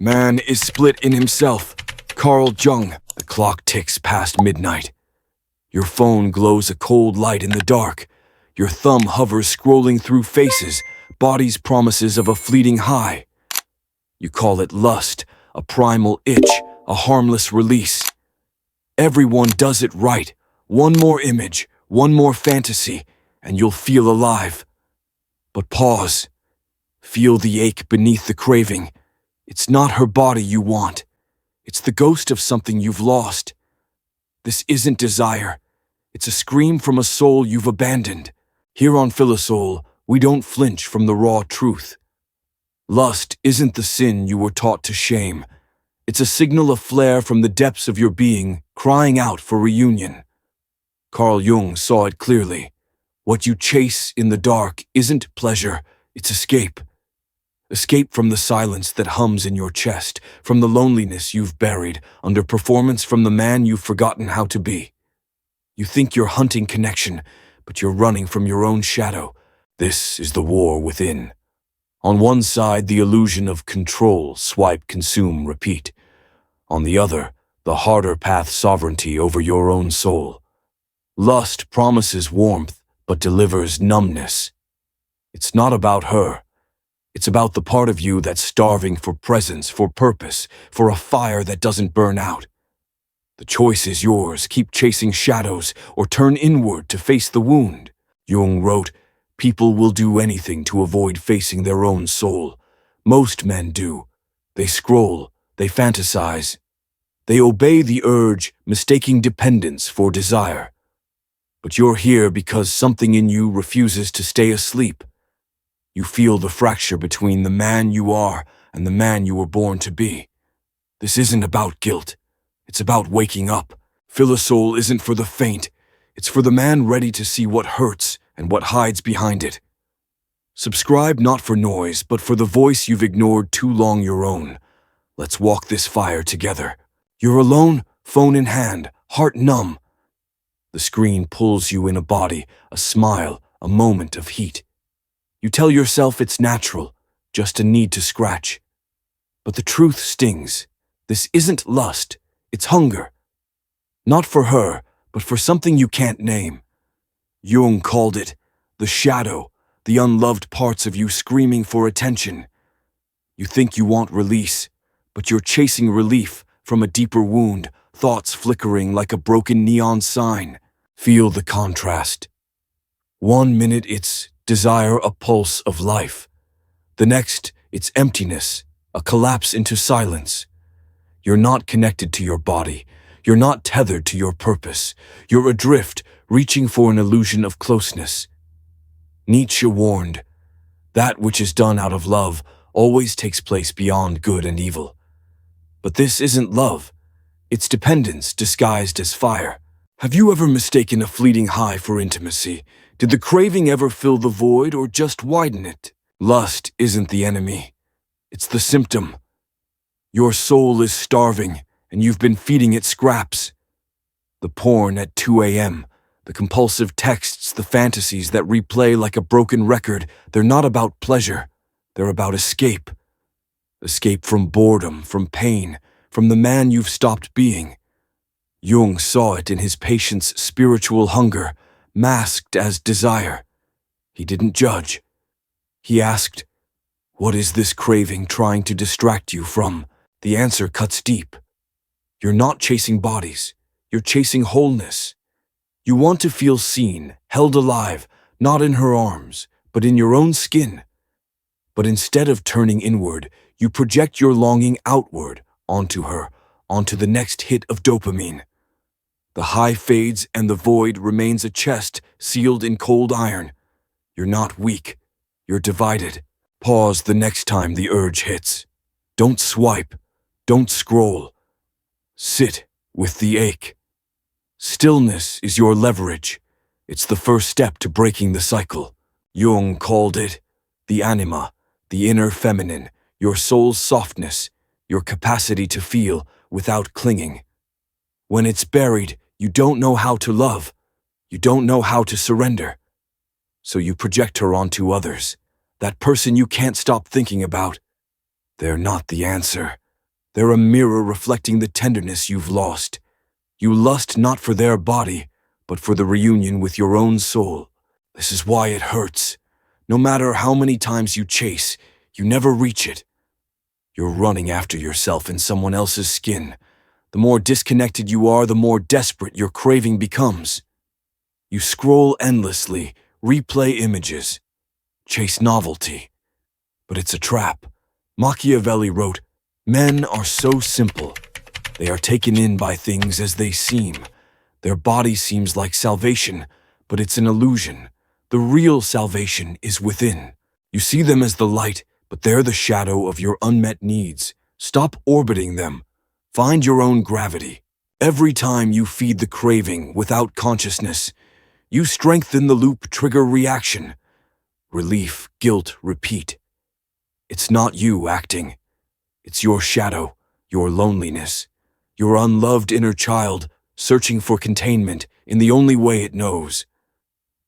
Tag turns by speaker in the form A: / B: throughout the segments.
A: Man is split in himself. Carl Jung. The clock ticks past midnight. Your phone glows a cold light in the dark. Your thumb hovers scrolling through faces, bodies' promises of a fleeting high. You call it lust, a primal itch, a harmless release. Everyone does it right. One more image, one more fantasy, and you'll feel alive. But pause. Feel the ache beneath the craving. It's not her body you want. It's the ghost of something you've lost. This isn't desire. It's a scream from a soul you've abandoned. Here on Philosoul, we don't flinch from the raw truth. Lust isn't the sin you were taught to shame. It's a signal of flare from the depths of your being, crying out for reunion. Carl Jung saw it clearly. What you chase in the dark isn't pleasure, it's escape. Escape from the silence that hums in your chest, from the loneliness you've buried, under performance from the man you've forgotten how to be. You think you're hunting connection, but you're running from your own shadow. This is the war within. On one side, the illusion of control, swipe, consume, repeat. On the other, the harder path, sovereignty over your own soul. Lust promises warmth, but delivers numbness. It's not about her. It's about the part of you that's starving for presence, for purpose, for a fire that doesn't burn out. The choice is yours. Keep chasing shadows or turn inward to face the wound. Jung wrote, "People will do anything to avoid facing their own soul. Most men do. They scroll, they fantasize. They obey the urge, mistaking dependence for desire. But you're here because something in you refuses to stay asleep. You feel the fracture between the man you are and the man you were born to be. This isn't about guilt. It's about waking up. Philosoul isn't for the faint. It's for the man ready to see what hurts and what hides behind it. Subscribe not for noise, but for the voice you've ignored too long your own. Let's walk this fire together. You're alone, phone in hand, heart numb. The screen pulls you in a body, a smile, a moment of heat. You tell yourself it's natural, just a need to scratch. But the truth stings. This isn't lust, it's hunger. Not for her, but for something you can't name. Jung called it the shadow, the unloved parts of you screaming for attention. You think you want release, but you're chasing relief from a deeper wound, thoughts flickering like a broken neon sign. Feel the contrast. 1 minute it's desire, a pulse of life. The next, it's emptiness, a collapse into silence. You're not connected to your body. You're not tethered to your purpose. You're adrift, reaching for an illusion of closeness. Nietzsche warned, that which is done out of love always takes place beyond good and evil. But this isn't love. It's dependence disguised as fire. Have you ever mistaken a fleeting high for intimacy? Did the craving ever fill the void or just widen it? Lust isn't the enemy. It's the symptom. Your soul is starving, and you've been feeding it scraps. The porn at 2 a.m., the compulsive texts, the fantasies that replay like a broken record, they're not about pleasure. They're about escape. Escape from boredom, from pain, from the man you've stopped being. Jung saw it in his patient's spiritual hunger, masked as desire. He didn't judge. He asked, "What is this craving trying to distract you from?" The answer cuts deep. You're not chasing bodies. You're chasing wholeness. You want to feel seen, held alive, not in her arms, but in your own skin. But instead of turning inward, you project your longing outward, onto her, onto the next hit of dopamine. The high fades and the void remains a chest sealed in cold iron. You're not weak. You're divided. Pause the next time the urge hits. Don't swipe. Don't scroll. Sit with the ache. Stillness is your leverage. It's the first step to breaking the cycle. Jung called it the anima, the inner feminine, your soul's softness, your capacity to feel without clinging. When it's buried, you don't know how to love. You don't know how to surrender. So you project her onto others, that person you can't stop thinking about. They're not the answer. They're a mirror reflecting the tenderness you've lost. You lust not for their body, but for the reunion with your own soul. This is why it hurts. No matter how many times you chase, you never reach it. You're running after yourself in someone else's skin. The more disconnected you are, the more desperate your craving becomes. You scroll endlessly, replay images, chase novelty. But it's a trap. Machiavelli wrote, "Men are so simple. They are taken in by things as they seem. Their body seems like salvation, but it's an illusion. The real salvation is within. You see them as the light, but they're the shadow of your unmet needs. Stop orbiting them. Find your own gravity. Every time you feed the craving without consciousness, you strengthen the loop trigger reaction. Relief, guilt, repeat. It's not you acting. It's your shadow, your loneliness, your unloved inner child searching for containment in the only way it knows.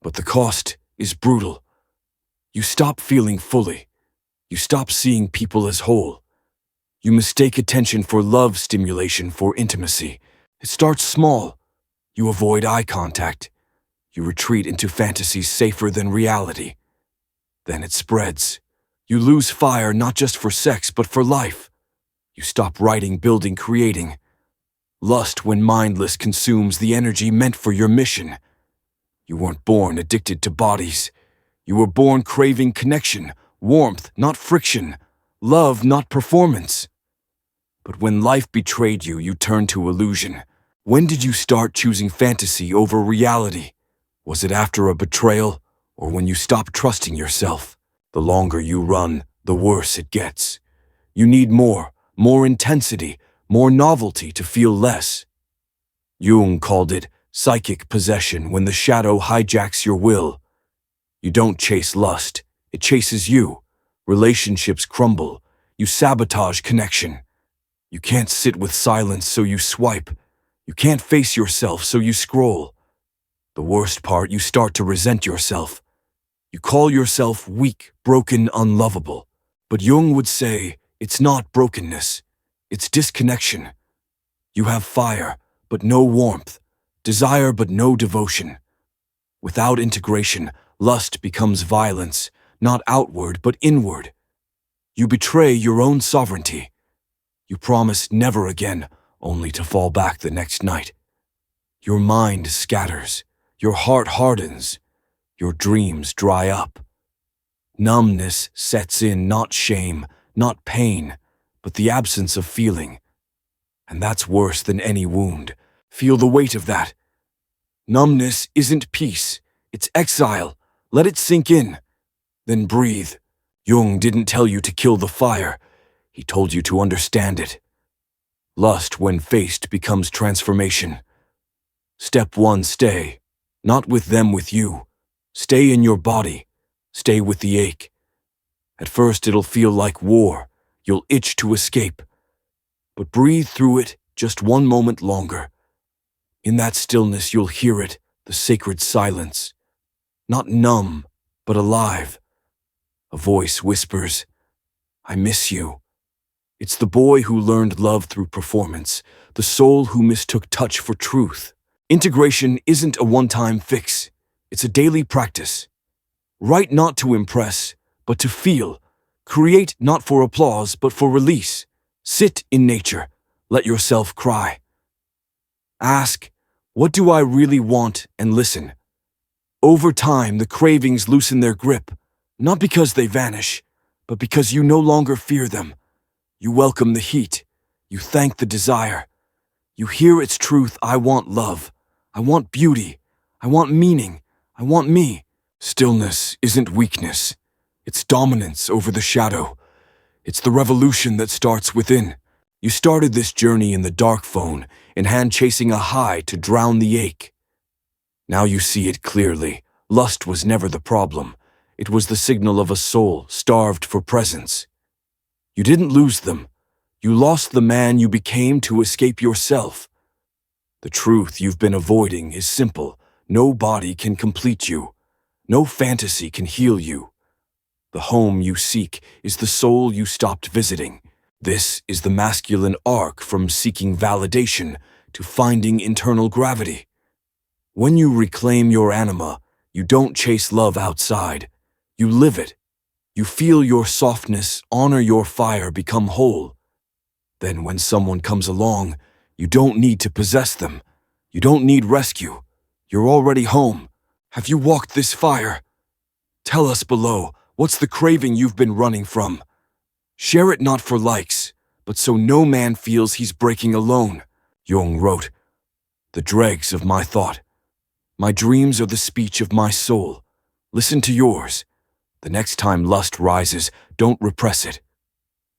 A: But the cost is brutal. You stop feeling fully. You stop seeing people as whole. You mistake attention for love stimulation for intimacy. It starts small. You avoid eye contact. You retreat into fantasies safer than reality. Then it spreads. You lose fire not just for sex, but for life. You stop writing, building, creating. Lust, when mindless, consumes the energy meant for your mission. You weren't born addicted to bodies. You were born craving connection, warmth, not friction, love, not performance. But when life betrayed you, you turned to illusion. When did you start choosing fantasy over reality? Was it after a betrayal, or when you stopped trusting yourself? The longer you run, the worse it gets. You need more intensity, more novelty to feel less. Jung called it psychic possession when the shadow hijacks your will. You don't chase lust, it chases you. Relationships crumble. You sabotage connection. You can't sit with silence, so you swipe. You can't face yourself, so you scroll. The worst part, you start to resent yourself. You call yourself weak, broken, unlovable. But Jung would say, it's not brokenness, it's disconnection. You have fire, but no warmth, desire but no devotion. Without integration, lust becomes violence, not outward but inward. You betray your own sovereignty. You promise never again, only to fall back the next night. Your mind scatters, your heart hardens, your dreams dry up. Numbness sets in, not shame, not pain, but the absence of feeling. And that's worse than any wound. Feel the weight of that. Numbness isn't peace, it's exile. Let it sink in. Then breathe. Jung didn't tell you to kill the fire. He told you to understand it. Lust, when faced, becomes transformation. Step 1, stay. Not with them, with you. Stay in your body. Stay with the ache. At first it'll feel like war. You'll itch to escape. But breathe through it just one moment longer. In that stillness you'll hear it, the sacred silence. Not numb, but alive. A voice whispers, I miss you. It's the boy who learned love through performance, the soul who mistook touch for truth. Integration isn't a one-time fix. It's a daily practice. Write not to impress, but to feel. Create not for applause, but for release. Sit in nature. Let yourself cry. Ask, what do I really want, and listen. Over time, the cravings loosen their grip, not because they vanish, but because you no longer fear them. You welcome the heat. You thank the desire. You hear its truth. I want love. I want beauty. I want meaning. I want me. Stillness isn't weakness. It's dominance over the shadow. It's the revolution that starts within. You started this journey in the dark phone, in hand chasing a high to drown the ache. Now you see it clearly. Lust was never the problem. It was the signal of a soul starved for presence. You didn't lose them. You lost the man you became to escape yourself. The truth you've been avoiding is simple. No body can complete you. No fantasy can heal you. The home you seek is the soul you stopped visiting. This is the masculine arc from seeking validation to finding internal gravity. When you reclaim your anima, you don't chase love outside. You live it. You feel your softness, honor your fire, become whole. Then when someone comes along, you don't need to possess them. You don't need rescue. You're already home. Have you walked this fire? Tell us below, what's the craving you've been running from? Share it not for likes, but so no man feels he's breaking alone. Jung wrote, "The dregs of my thought. My dreams are the speech of my soul. Listen to yours. The next time lust rises, don't repress it.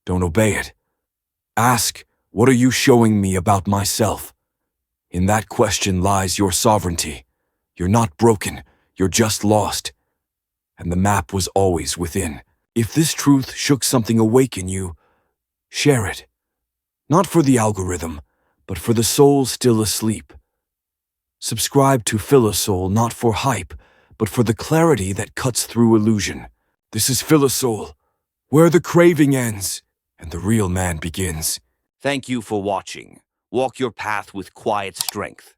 A: Don't obey it. Ask, what are you showing me about myself? In that question lies your sovereignty. You're not broken, you're just lost. And the map was always within. If this truth shook something awake in you, share it. Not for the algorithm, but for the soul still asleep. Subscribe to Philosoul not for hype, but for the clarity that cuts through illusion. This is Philosoul, where the craving ends and the real man begins."
B: Thank you for watching. Walk your path with quiet strength.